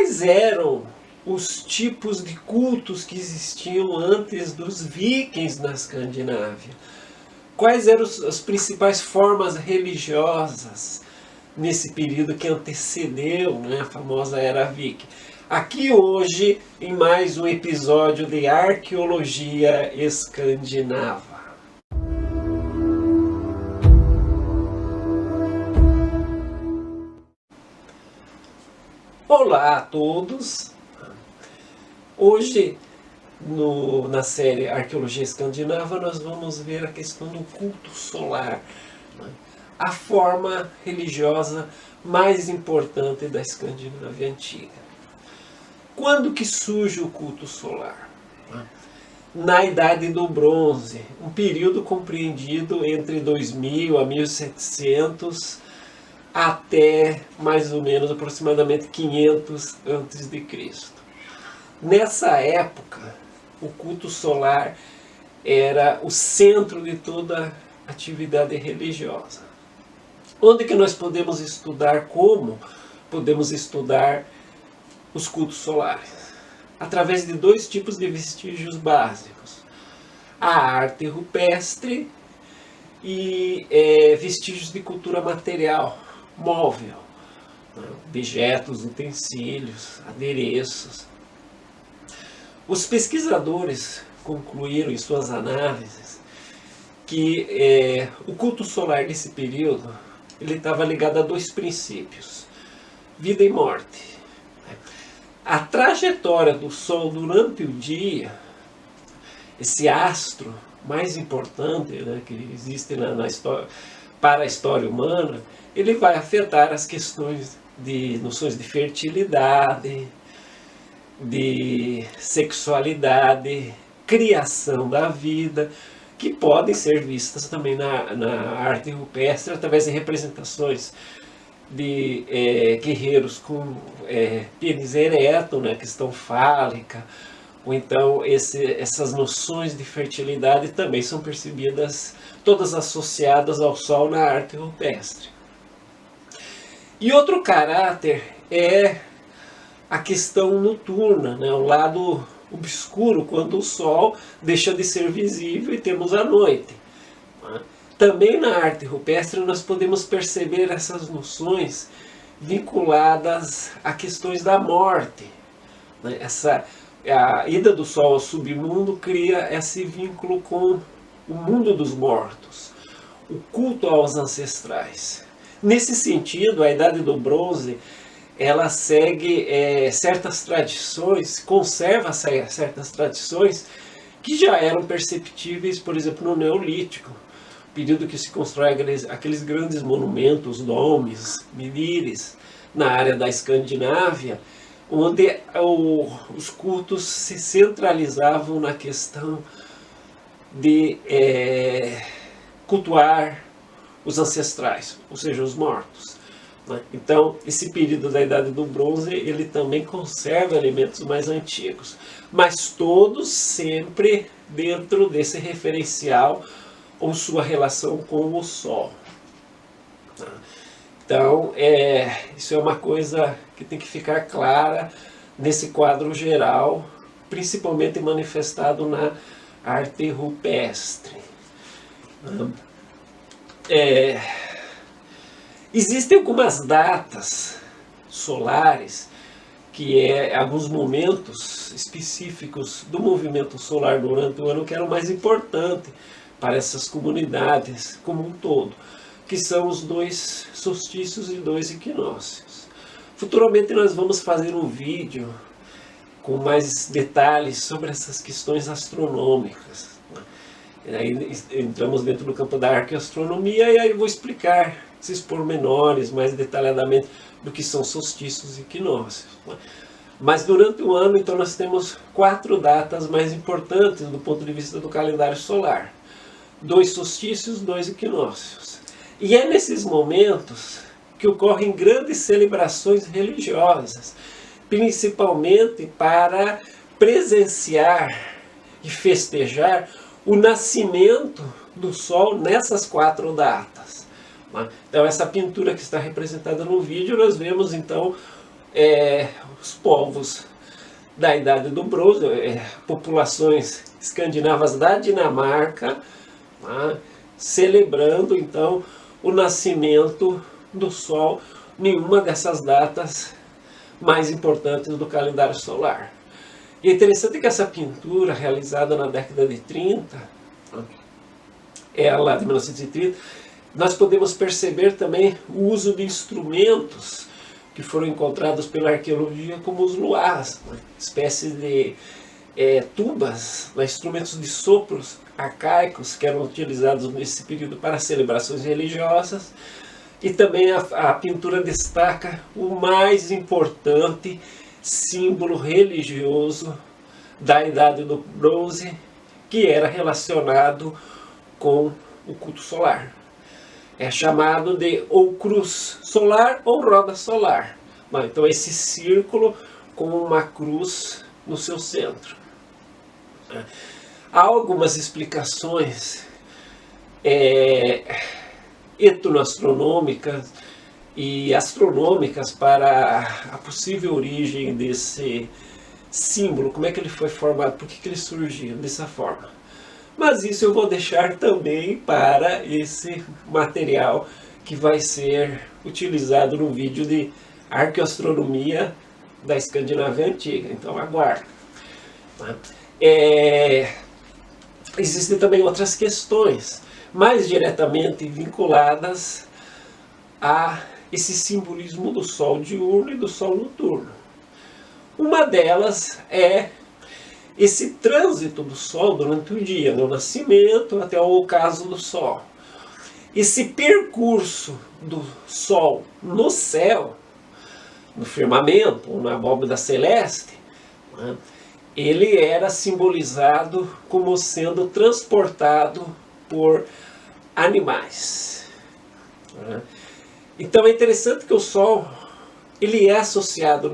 quais eram os tipos de cultos que existiam antes dos vikings na Escandinávia? Quais eram as principais formas religiosas nesse período que antecedeu, né, a famosa Era Viking? Aqui hoje, em mais um episódio de Arqueologia Escandinava. Olá a todos! Hoje, na série Arqueologia Escandinava, nós vamos ver a questão do culto solar, né? A forma religiosa mais importante da Escandinávia antiga. Quando que surge o culto solar? Na Idade do Bronze, um período compreendido entre 2000 a 1700 até mais ou menos aproximadamente 500 a.C. Nessa época, o culto solar era o centro de toda atividade religiosa. Onde que nós podemos estudar como podemos estudar os cultos solares? Através de dois tipos de vestígios básicos: a arte rupestre e vestígios de cultura material, móvel, né? Objetos, utensílios, adereços. Os pesquisadores concluíram em suas análises que o culto solar desse período ele estava ligado a dois princípios: vida e morte. A trajetória do Sol durante o dia, esse astro mais importante, né, que existe na história, para a história humana, ele vai afetar as questões de noções de fertilidade, de sexualidade, criação da vida, que podem ser vistas também na arte rupestre através de representações de guerreiros com pênis ereto, né, questão fálica, ou então essas noções de fertilidade também são percebidas, todas associadas ao Sol na arte rupestre. E outro caráter é a questão noturna, né, o lado obscuro, quando o Sol deixa de ser visível e temos a noite. Também na arte rupestre nós podemos perceber essas noções vinculadas a questões da morte. A ida do Sol ao submundo cria esse vínculo com o mundo dos mortos, o culto aos ancestrais. Nesse sentido, a Idade do Bronze ela segue certas tradições, conserva certas tradições que já eram perceptíveis, por exemplo, no Neolítico, período que se constrói aqueles grandes monumentos, domes, menires, na área da Escandinávia, onde os cultos se centralizavam na questão de cultuar os ancestrais, ou seja, os mortos. Então, esse período da Idade do Bronze, ele também conserva elementos mais antigos, mas todos sempre dentro desse referencial ou sua relação com o Sol. Então, isso é uma coisa que tem que ficar clara nesse quadro geral, principalmente manifestado na arte rupestre. Existem algumas datas solares, alguns momentos específicos do movimento solar durante o ano que eram mais importantes para essas comunidades como um todo, que são os 2 solstícios e 2 equinócios. Futuramente nós vamos fazer um vídeo com mais detalhes sobre essas questões astronômicas. Aí entramos dentro do campo da arqueoastronomia e aí eu vou explicar esses pormenores mais detalhadamente do que são solstícios e equinócios. Mas durante o ano, então, nós temos 4 datas mais importantes do ponto de vista do calendário solar: 2 solstícios, 2 equinócios. E é nesses momentos que ocorrem grandes celebrações religiosas, principalmente para presenciar e festejar o nascimento do Sol nessas 4 datas. Então essa pintura que está representada no vídeo, nós vemos então os povos da Idade do Bronze, populações escandinavas da Dinamarca, tá? Celebrando então o nascimento do Sol em uma dessas datas mais importantes do calendário solar. E é interessante que essa pintura, realizada na década de 30, ela de 1930, nós podemos perceber também o uso de instrumentos que foram encontrados pela arqueologia, como os luás, né? Espécies de tubas, né? Instrumentos de sopros arcaicos que eram utilizados nesse período para celebrações religiosas. E também a pintura destaca o mais importante símbolo religioso da Idade do Bronze, que era relacionado com o culto solar. É chamado de ou cruz solar ou roda solar. Então esse círculo com uma cruz no seu centro. Há algumas explicações etnoastronômicas e astronômicas para a possível origem desse símbolo, como é que ele foi formado, por que ele surgiu dessa forma. Mas isso eu vou deixar também para esse material que vai ser utilizado no vídeo de arqueoastronomia da Escandinávia Antiga, então aguarde. Existem também outras questões mais diretamente vinculadas a esse simbolismo do Sol diurno e do Sol noturno. Uma delas é esse trânsito do Sol durante o dia, no nascimento até o ocaso do Sol. Esse percurso do Sol no céu, no firmamento, na abóbada celeste, né, ele era simbolizado como sendo transportado por animais. Né? Então é interessante que o Sol ele é associado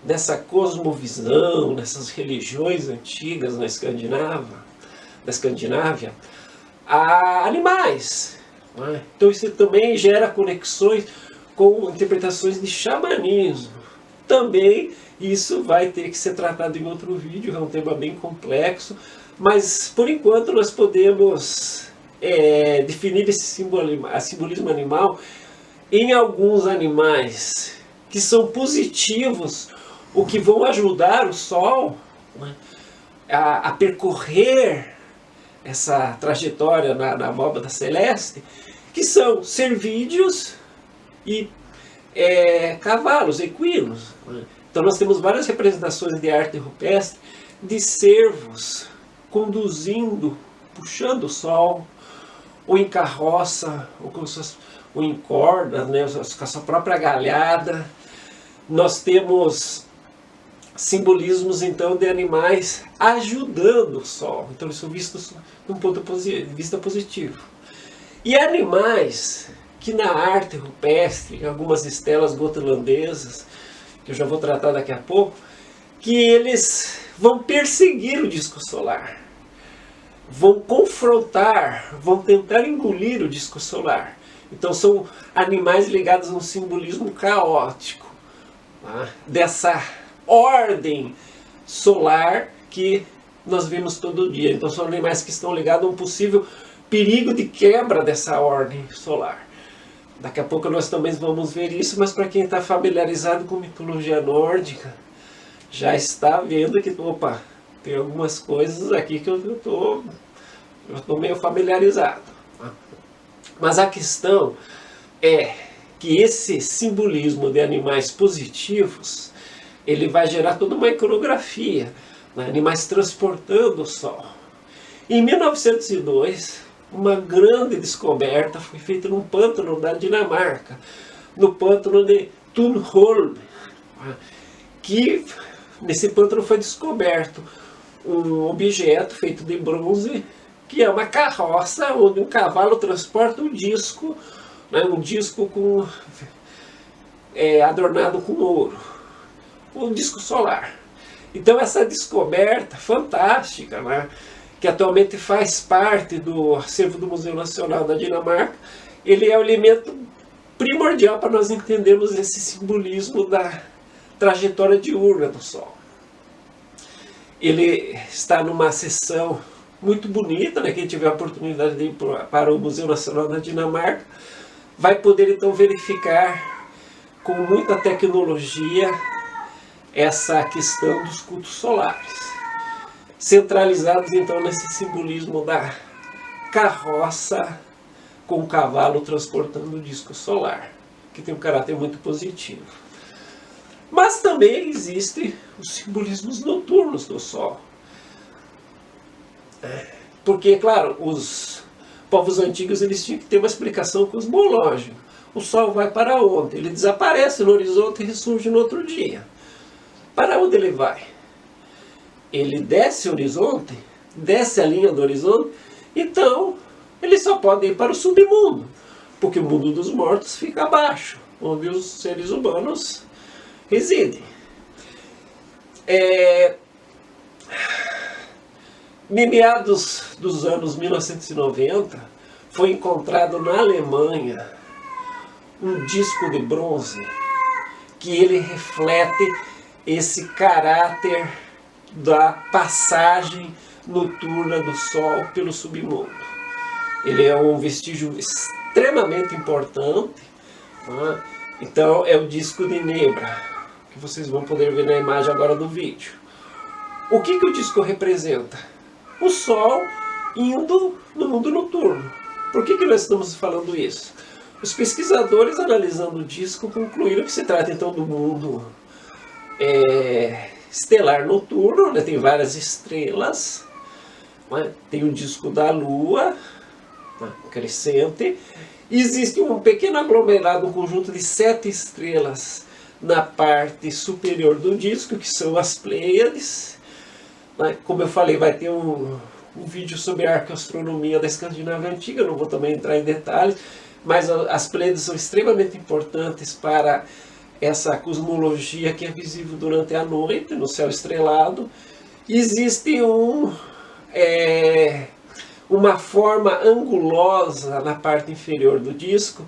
nessa cosmovisão, nessas religiões antigas da Escandinávia, a animais. Né? Então isso também gera conexões com interpretações de xamanismo. Também isso vai ter que ser tratado em outro vídeo, é um tema bem complexo, mas por enquanto nós podemos definir esse simbolismo animal em alguns animais que são positivos, o que vão ajudar o Sol, né, a percorrer essa trajetória na abóbada celeste, que são cervídeos e cavalos, equinos. Né? Então nós temos várias representações de arte rupestre de cervos conduzindo, puxando o Sol, ou em carroça, ou em corda, né, com a sua própria galhada. Nós temos simbolismos então de animais ajudando o Sol. Então isso é visto de um ponto de vista positivo. E animais que na arte rupestre, em algumas estelas gotlandesas, que eu já vou tratar daqui a pouco, que eles vão perseguir o disco solar, vão confrontar, vão tentar engolir o disco solar. Então são animais ligados a um simbolismo caótico, tá? Dessa ordem solar que nós vemos todo dia. Então são animais que estão ligados a um possível perigo de quebra dessa ordem solar. Daqui a pouco nós também vamos ver isso, mas para quem está familiarizado com mitologia nórdica, já está vendo que, opa, tem algumas coisas aqui que eu estou meio familiarizado. Mas a questão é que esse simbolismo de animais positivos, ele vai gerar toda uma iconografia, né? Animais transportando o Sol. Em 1902, uma grande descoberta foi feita num pântano da Dinamarca, no pântano de Thunholm, que nesse pântano foi descoberto um objeto feito de bronze, que é uma carroça onde um cavalo transporta um disco, né, um disco adornado com ouro, um disco solar. Então essa descoberta fantástica, né, que atualmente faz parte do acervo do Museu Nacional da Dinamarca, ele é o elemento primordial para nós entendermos esse simbolismo da trajetória diurna do Sol. Ele está numa seção muito bonita, né? Quem tiver a oportunidade de ir para o Museu Nacional da Dinamarca vai poder então verificar com muita tecnologia essa questão dos cultos solares, centralizados então nesse simbolismo da carroça com o cavalo transportando o disco solar, que tem um caráter muito positivo. Mas também existem os simbolismos noturnos do Sol. Porque, claro, os povos antigos eles tinham que ter uma explicação cosmológica. O Sol vai para onde? Ele desaparece no horizonte e ressurge no outro dia. Para onde ele vai? Ele desce o horizonte, desce a linha do horizonte, então ele só pode ir para o submundo, porque o mundo dos mortos fica abaixo, onde os seres humanos residem. Em meados dos anos 1990, foi encontrado na Alemanha um disco de bronze que ele reflete esse caráter da passagem noturna do Sol pelo submundo. Ele é um vestígio extremamente importante, né? Então é o disco de Nebra, que vocês vão poder ver na imagem agora do vídeo. O que o disco representa? O Sol indo no mundo noturno. Por que nós estamos falando isso? Os pesquisadores, analisando o disco, concluíram que se trata então do mundo estelar noturno, né? Tem várias estrelas, né? Tem o disco da Lua, né? Crescente, e existe um pequeno aglomerado, um conjunto de 7 estrelas na parte superior do disco, que são as Pleiades. Como eu falei, vai ter um vídeo sobre a arqueoastronomia da Escandinávia Antiga, não vou também entrar em detalhes, mas as Pleiades são extremamente importantes para essa cosmologia que é visível durante a noite, no céu estrelado. Existe uma forma angulosa na parte inferior do disco,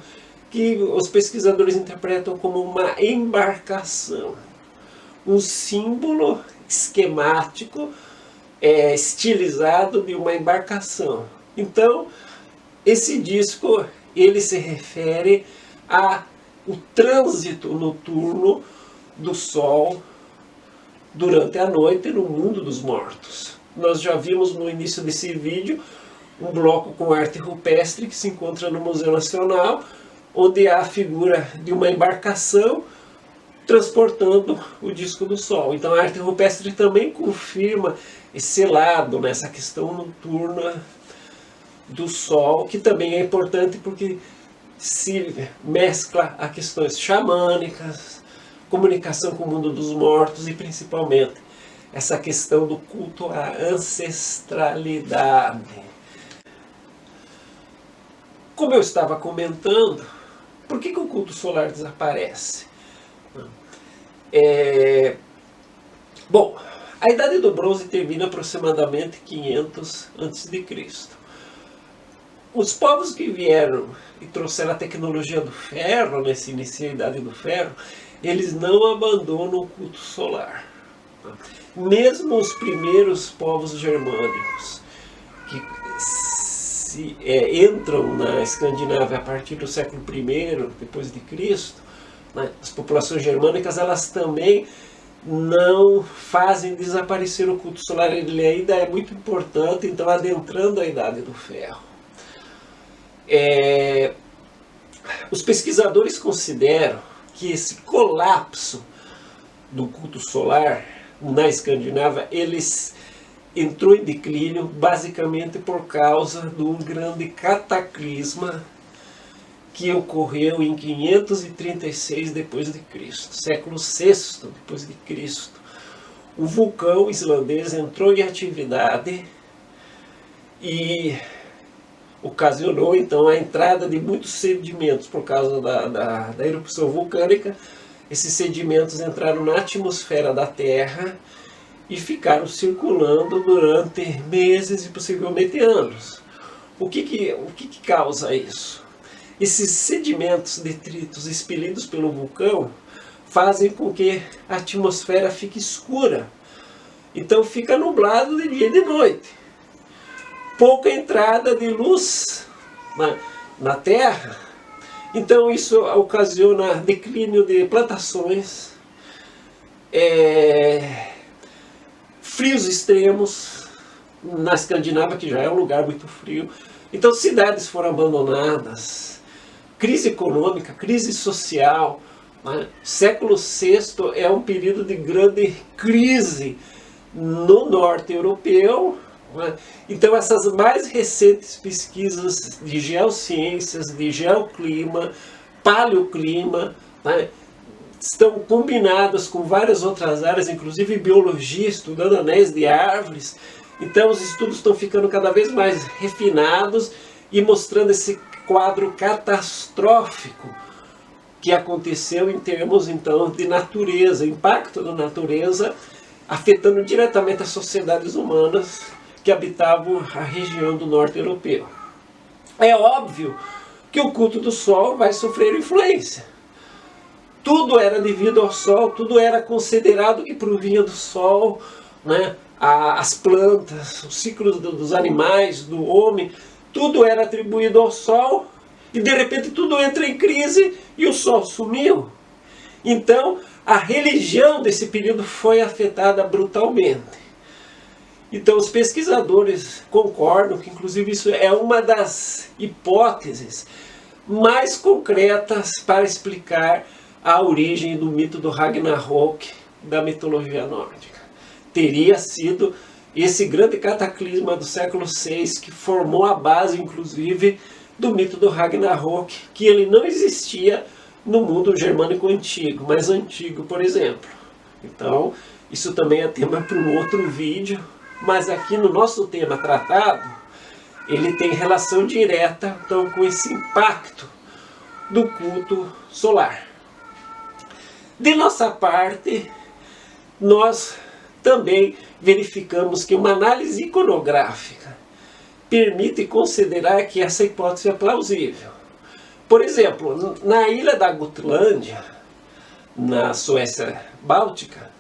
que os pesquisadores interpretam como uma embarcação, um símbolo esquemático, estilizado de uma embarcação. Então, esse disco ele se refere ao trânsito noturno do Sol durante a noite no mundo dos mortos. Nós já vimos no início desse vídeo um bloco com arte rupestre que se encontra no Museu Nacional, onde há a figura de uma embarcação transportando o disco do Sol. Então a arte rupestre também confirma esse lado, nessa questão noturna do Sol, que também é importante porque se mescla a questões xamânicas, comunicação com o mundo dos mortos e principalmente essa questão do culto à ancestralidade. Como eu estava comentando, por que o culto solar desaparece? Bom, a Idade do Bronze termina aproximadamente 500 a.C. Os povos que vieram e trouxeram a tecnologia do ferro, nesse início da Idade do Ferro, eles não abandonam o culto solar. Mesmo os primeiros povos germânicos, que entram na Escandinávia a partir do século I depois de Cristo, né, as populações germânicas elas também não fazem desaparecer o culto solar, ele ainda é muito importante, então adentrando a Idade do Ferro. Os pesquisadores consideram que esse colapso do culto solar na Escandinávia, entrou em declínio basicamente por causa de um grande cataclisma que ocorreu em 536 depois de Cristo, século VI depois de Cristo. O vulcão islandês entrou em atividade e ocasionou então a entrada de muitos sedimentos por causa da erupção vulcânica. Esses sedimentos entraram na atmosfera da Terra e ficaram circulando durante meses e possivelmente anos. O que causa isso? esses sedimentos, detritos expelidos pelo vulcão fazem com que a atmosfera fique escura. Então fica nublado de dia e de noite. Pouca entrada de luz na Terra. Então isso ocasiona declínio de plantações, frios extremos, na Escandinávia, que já é um lugar muito frio. Então cidades foram abandonadas, crise econômica, crise social. Século VI é um período de grande crise no norte europeu. Então essas mais recentes pesquisas de geociências, de geoclima, paleoclima, estão combinadas com várias outras áreas, inclusive biologia, estudando anéis de árvores. Então os estudos estão ficando cada vez mais refinados e mostrando esse quadro catastrófico que aconteceu em termos então de natureza, impacto da natureza, afetando diretamente as sociedades humanas que habitavam a região do norte europeu. É óbvio que o culto do Sol vai sofrer influência. Tudo era devido ao Sol, tudo era considerado que provinha do Sol, as plantas, os ciclos dos animais, do homem, tudo era atribuído ao Sol, e de repente tudo entra em crise e o Sol sumiu. Então a religião desse período foi afetada brutalmente. Então os pesquisadores concordam que inclusive isso é uma das hipóteses mais concretas para explicar a origem do mito do Ragnarok da mitologia nórdica. Teria sido esse grande cataclisma do século VI que formou a base inclusive do mito do Ragnarok, que ele não existia no mundo germânico antigo, mais antigo, por exemplo. Então isso também é tema para um outro vídeo. Mas aqui no nosso tema tratado, ele tem relação direta então, com esse impacto do culto solar. De nossa parte, nós também verificamos que uma análise iconográfica permite considerar que essa hipótese é plausível. Por exemplo, na ilha da Gotlândia, na Suécia Báltica,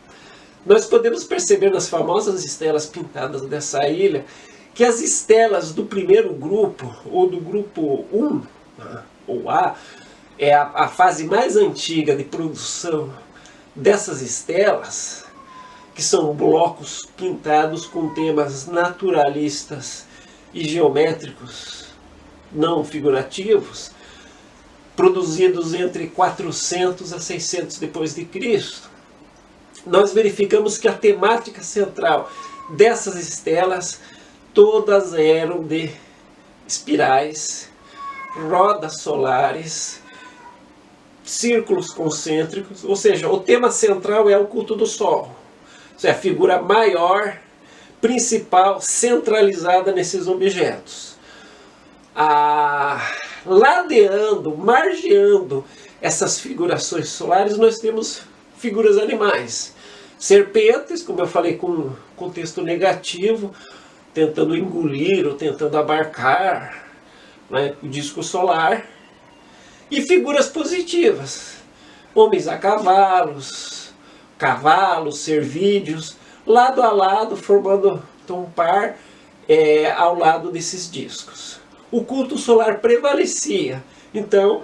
nós podemos perceber nas famosas estelas pintadas dessa ilha que as estelas do primeiro grupo, ou do grupo 1, ou A, é a fase mais antiga de produção dessas estelas, que são blocos pintados com temas naturalistas e geométricos não figurativos, produzidos entre 400 a 600 depois de Cristo. Nós verificamos que a temática central dessas estelas todas eram de espirais, rodas solares, círculos concêntricos, ou seja, o tema central é o culto do Sol. Isso é a figura maior, principal, centralizada nesses objetos. Ladeando, margeando essas figurações solares, nós temos figuras animais. Serpentes, como eu falei, com contexto negativo, tentando engolir ou tentando abarcar o disco solar. E figuras positivas. Homens a cavalos, cervídeos, lado a lado, formando um par ao lado desses discos. O culto solar prevalecia, então,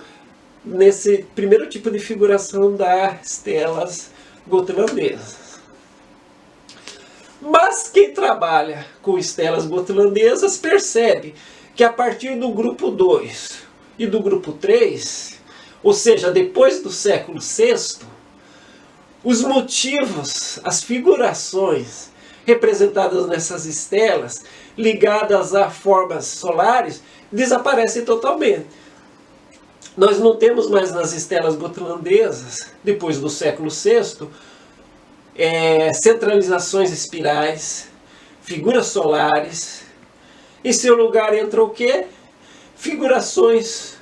nesse primeiro tipo de figuração das estelas gotlandesas. Mas quem trabalha com estelas gotlandesas percebe que a partir do grupo 2 e do grupo 3, ou seja, depois do século VI, os motivos, as figurações representadas nessas estelas, ligadas a formas solares, desaparecem totalmente. Nós não temos mais nas estelas gotlandesas, depois do século VI, centralizações espirais, figuras solares. Em seu lugar entra o quê? Figurações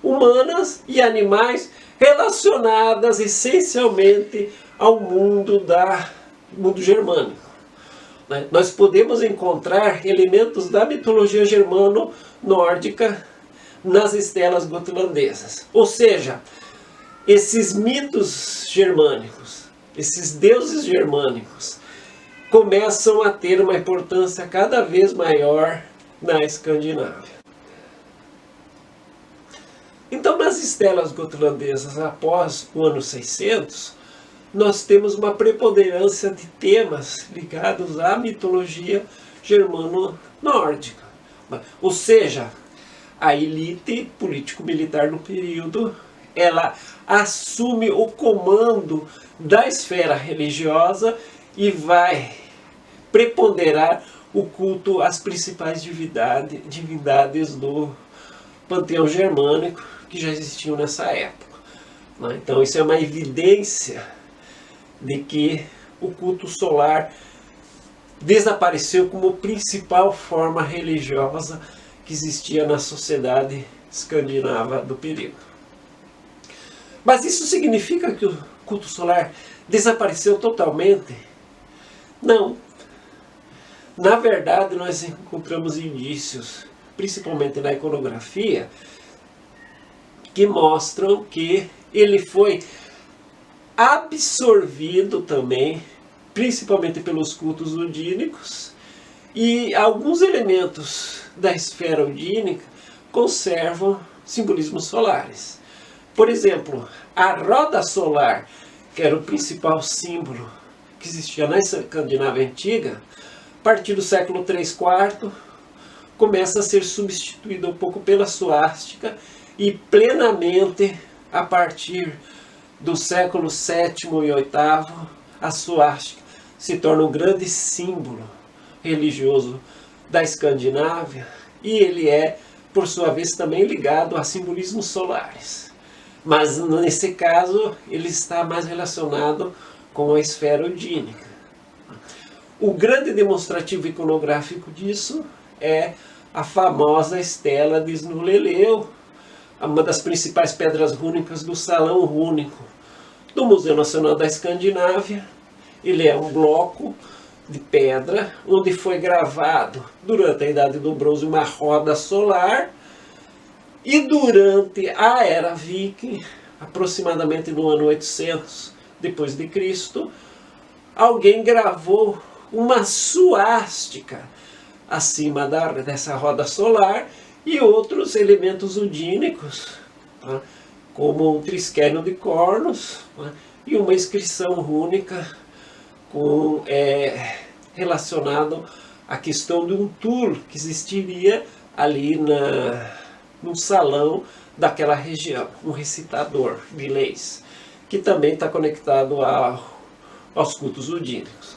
humanas e animais relacionadas essencialmente ao mundo germânico. Nós podemos encontrar elementos da mitologia germano-nórdica nas estelas gotlandesas. Ou seja, esses mitos germânicos, esses deuses germânicos, começam a ter uma importância cada vez maior na Escandinávia. Então, nas estelas gotlandesas, após o ano 600, nós temos uma preponderância de temas ligados à mitologia germano-nórdica. Ou seja, a elite político-militar no período, ela assume o comando da esfera religiosa e vai preponderar o culto às principais divindades do panteão germânico que já existiam nessa época. Então isso é uma evidência de que o culto solar desapareceu como principal forma religiosa que existia na sociedade escandinava do período. Mas isso significa que o culto solar desapareceu totalmente? Não. Na verdade, nós encontramos indícios, principalmente na iconografia, que mostram que ele foi absorvido também, principalmente pelos cultos odínicos, e alguns elementos da esfera odínica conservam simbolismos solares. Por exemplo, a roda solar, que era o principal símbolo que existia na Escandinávia antiga, a partir do século III-IV, começa a ser substituída um pouco pela suástica e plenamente a partir do século VII e VIII, a suástica se torna um grande símbolo religioso da Escandinávia e ele é, por sua vez, também ligado a simbolismos solares. Mas nesse caso ele está mais relacionado com a esfera odínica. O grande demonstrativo iconográfico disso é a famosa estela de Snuleleu, uma das principais pedras rúnicas do Salão Rúnico do Museu Nacional da Escandinávia. Ele é um bloco de pedra onde foi gravado durante a Idade do Bronze uma roda solar e durante a Era Viking, aproximadamente no ano 800 depois de Cristo, alguém gravou uma suástica acima dessa roda solar e outros elementos odínicos, tá? Como um trisquérnio de cornos, tá? E uma inscrição rúnica relacionado à questão de um tour que existiria ali no salão daquela região, um recitador de leis, que também está conectado aos cultos odínicos.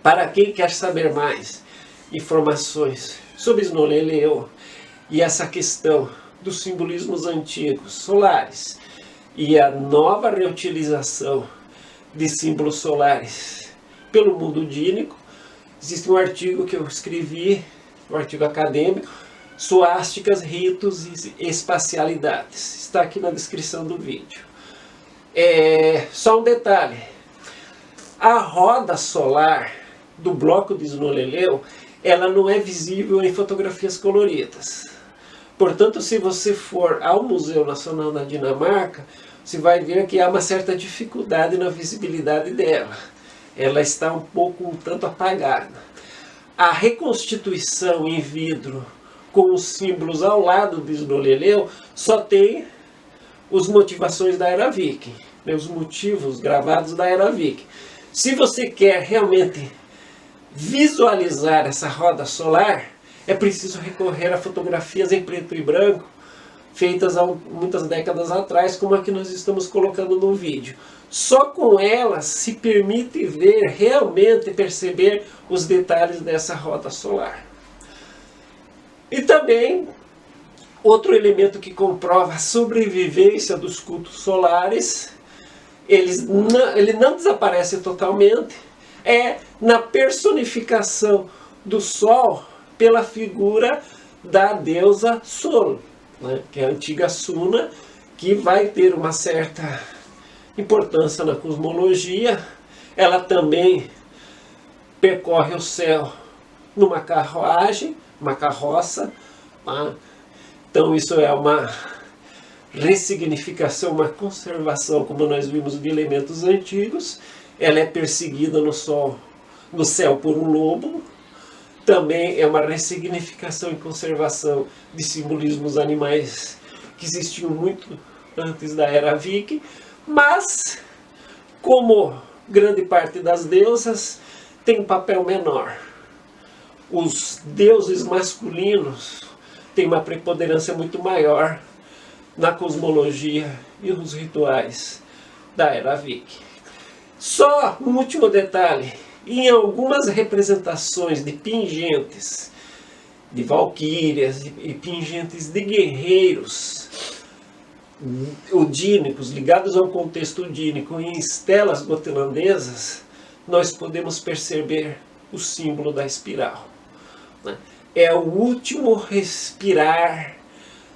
Para quem quer saber mais informações sobre Snuleleu e essa questão dos simbolismos antigos solares e a nova reutilização de símbolos solares pelo mundo odínico, existe um artigo que eu escrevi, um artigo acadêmico, Suásticas, Ritos e Espacialidades. Está aqui na descrição do vídeo. Só um detalhe, a roda solar do bloco de Snuleleu, ela não é visível em fotografias coloridas. Portanto, se você for ao Museu Nacional da Dinamarca, você vai ver que há uma certa dificuldade na visibilidade dela. Ela está um tanto apagada. A reconstituição em vidro com os símbolos ao lado de Snuleleu só tem as motivações da Era Viking, né, os motivos gravados da Era Viking. Se você quer realmente visualizar essa roda solar, é preciso recorrer a fotografias em preto e branco, feitas há muitas décadas atrás, como a que nós estamos colocando no vídeo. Só com elas se permite ver, realmente perceber os detalhes dessa roda solar. E também, outro elemento que comprova a sobrevivência dos cultos solares, ele não desaparece totalmente, é na personificação do Sol pela figura da deusa Sol, né, que é a antiga Suna, que vai ter uma certa importância na cosmologia. Ela também percorre o céu numa carruagem, uma carroça, tá? Então isso é uma ressignificação, uma conservação, como nós vimos, de elementos antigos. Ela é perseguida no céu por um lobo. Também é uma ressignificação e conservação de simbolismos animais que existiam muito antes da Era Viking, mas, como grande parte das deusas, tem um papel menor. Os deuses masculinos têm uma preponderância muito maior na cosmologia e nos rituais da Era Viking. Só um último detalhe: em algumas representações de pingentes, de valquírias e pingentes de guerreiros odínicos, ligados ao contexto odínico, em estelas gotlandesas, nós podemos perceber o símbolo da espiral. É o último respirar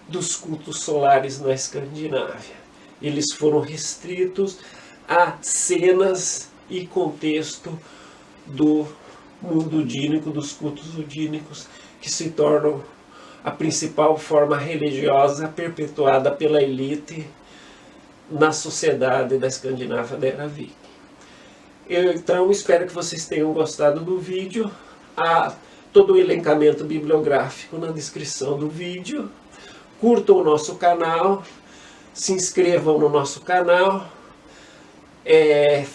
dos cultos solares na Escandinávia. Eles foram restritos a cenas e contexto do mundo odínico, dos cultos odínicos, que se tornam a principal forma religiosa perpetuada pela elite na sociedade da Escandinávia da Era Viking. Então espero que vocês tenham gostado do vídeo. Há todo o elencamento bibliográfico na descrição do vídeo. Curtam o nosso canal, se inscrevam no nosso canal.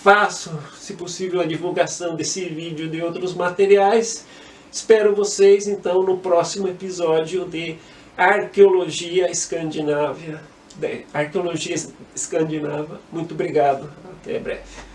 Faço, se possível, a divulgação desse vídeo e de outros materiais. Espero vocês, então, no próximo episódio de Arqueologia Escandinava. Muito obrigado. Até breve.